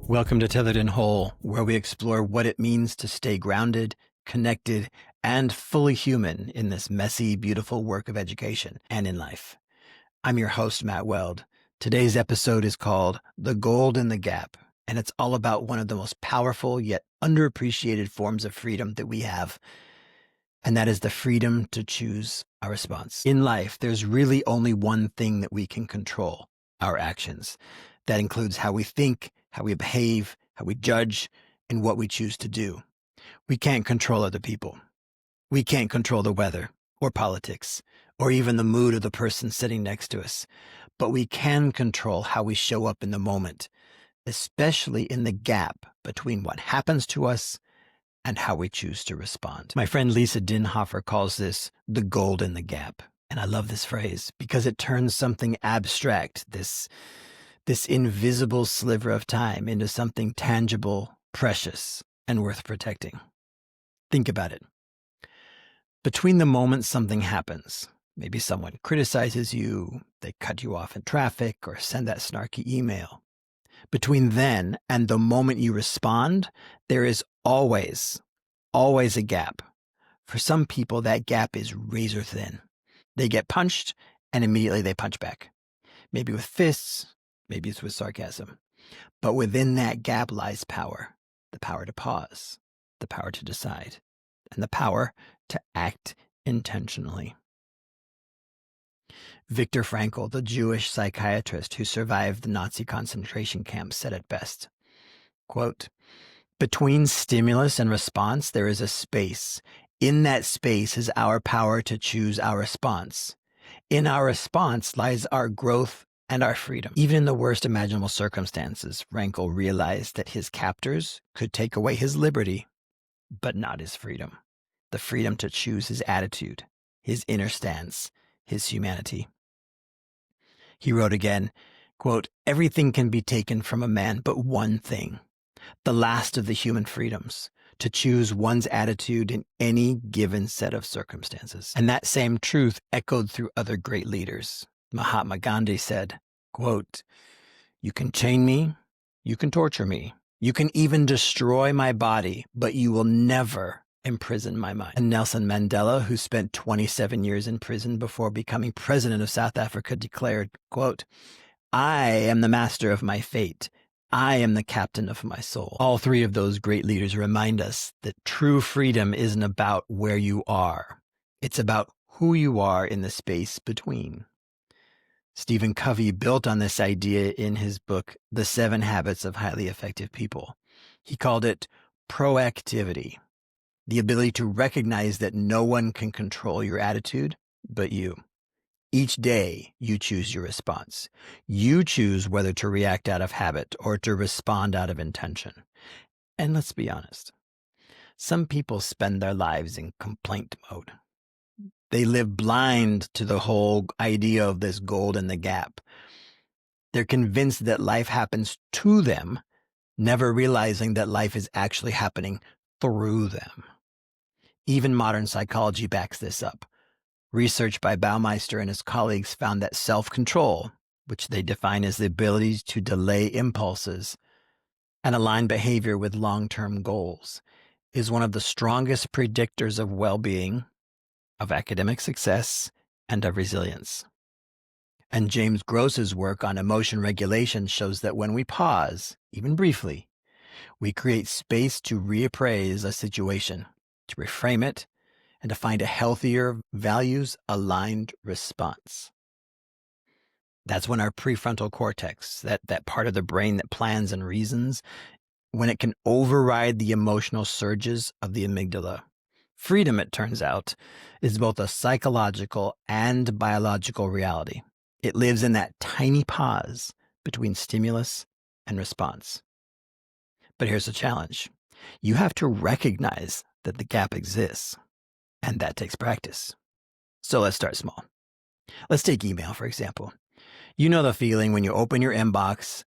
Welcome to Tethered and Whole, where we explore what it means to stay grounded, connected, and fully human in this messy, beautiful work of education and in life. I'm your host, Matt Weld. Today's episode is called The Gold in the Gap, and it's all about one of the most powerful yet underappreciated forms of freedom that we have, and that is the freedom to choose our response. In life, there's really only one thing that we can control: our actions. That includes how we think, how we behave, how we judge, and what we choose to do. We can't control other people. We can't control the weather or politics or even the mood of the person sitting next to us. But we can control how we show up in the moment, especially in the gap between what happens to us and how we choose to respond. My friend Lisa Dinhofer calls this the gold in the gap. And I love this phrase because it turns something abstract, this invisible sliver of time, into something tangible, precious, and worth protecting. Think about it. Between the moment something happens, maybe someone criticizes you, they cut you off in traffic, or send that snarky email. Between then and the moment you respond, there is always a gap. For some people, that gap is razor thin. They get punched and immediately they punch back. Maybe with fists, maybe it's with sarcasm. But within that gap lies power. The power to pause, the power to decide, and the power to act intentionally. Viktor Frankl, the Jewish psychiatrist who survived the Nazi concentration camps, said it best. Quote, "Between stimulus and response, there is a space. In that space is our power to choose our response. In our response lies our growth and our freedom." Even in the worst imaginable circumstances, Frankl realized that his captors could take away his liberty, but not his freedom. The freedom to choose his attitude, his inner stance, his humanity. He wrote again, quote, "Everything can be taken from a man but one thing, the last of the human freedoms, to choose one's attitude in any given set of circumstances." And that same truth echoed through other great leaders. Mahatma Gandhi said, quote, "You can chain me, you can torture me, you can even destroy my body, but you will never imprison my mind." And Nelson Mandela, who spent 27 years in prison before becoming president of South Africa, declared, quote, "I am the master of my fate. I am the captain of my soul." All three of those great leaders remind us that true freedom isn't about where you are. It's about who you are in the space between. Stephen Covey built on this idea in his book, The 7 Habits of Highly Effective People. He called it proactivity, the ability to recognize that no one can control your attitude but you. Each day, you choose your response. You choose whether to react out of habit or to respond out of intention. And let's be honest, some people spend their lives in complaint mode. They live blind to the whole idea of this gold in the gap. They're convinced that life happens to them, never realizing that life is actually happening through them. Even modern psychology backs this up. Research by Baumeister and his colleagues found that self-control, which they define as the ability to delay impulses and align behavior with long-term goals, is one of the strongest predictors of well-being, of academic success, and of resilience. And James Gross's work on emotion regulation shows that when we pause, even briefly, we create space to reappraise a situation, to reframe it, and to find a healthier, values-aligned response. That's when our prefrontal cortex, that part of the brain that plans and reasons, when it can override the emotional surges of the amygdala. Freedom, it turns out, is both a psychological and biological reality. It lives in that tiny pause between stimulus and response. But here's the challenge. You have to recognize that the gap exists, and that takes practice. So let's start small. Let's take email, for example. You know the feeling when you open your inbox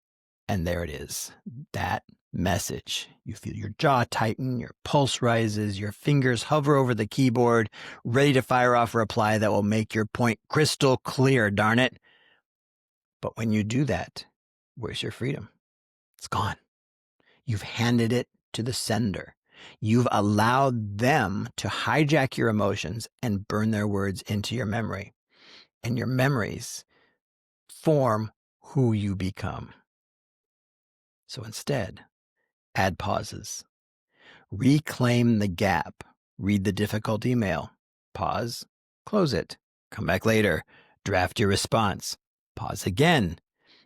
and there it is, that message. You feel your jaw tighten, your pulse rises, your fingers hover over the keyboard, ready to fire off a reply that will make your point crystal clear, darn it. But when you do that, where's your freedom? It's gone. You've handed it to the sender. You've allowed them to hijack your emotions and burn their words into your memory. And your memories form who you become. So instead, add pauses. Reclaim the gap. Read the difficult email. Pause. Close it. Come back later. Draft your response. Pause again.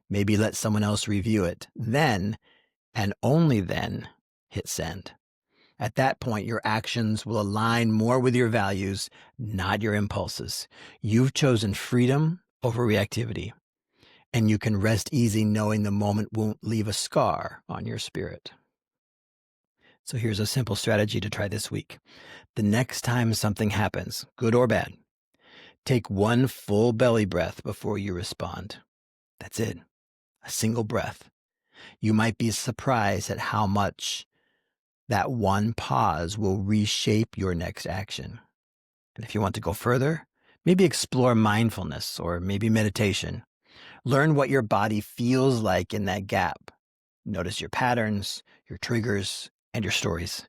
Maybe let someone else review it. Then, and only then, hit send. At that point, your actions will align more with your values, not your impulses. You've chosen freedom over reactivity, and you can rest easy knowing the moment won't leave a scar on your spirit. So here's a simple strategy to try this week. The next time something happens, good or bad, take one full belly breath before you respond. That's it. A single breath. You might be surprised at how much that one pause will reshape your next action. And if you want to go further, maybe explore mindfulness or maybe meditation. Learn what your body feels like in that gap. Notice your patterns, your triggers, and your stories,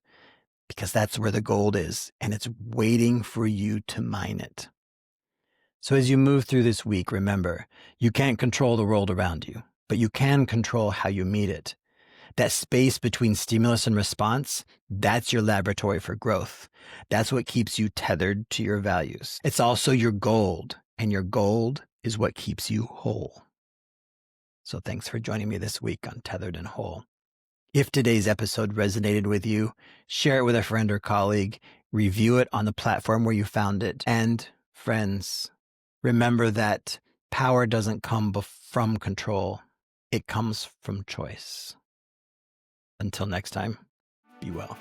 because that's where the gold is, and it's waiting for you to mine it. So as you move through this week, remember, you can't control the world around you, but you can control how you meet it. That space between stimulus and response, that's your laboratory for growth. That's what keeps you tethered to your values. It's also your gold, and your gold is what keeps you whole. So thanks for joining me this week on Tethered and Whole. If today's episode resonated with you, share it with a friend or colleague, review it on the platform where you found it. And friends, remember that power doesn't come from control. It comes from choice. Until next time, be well.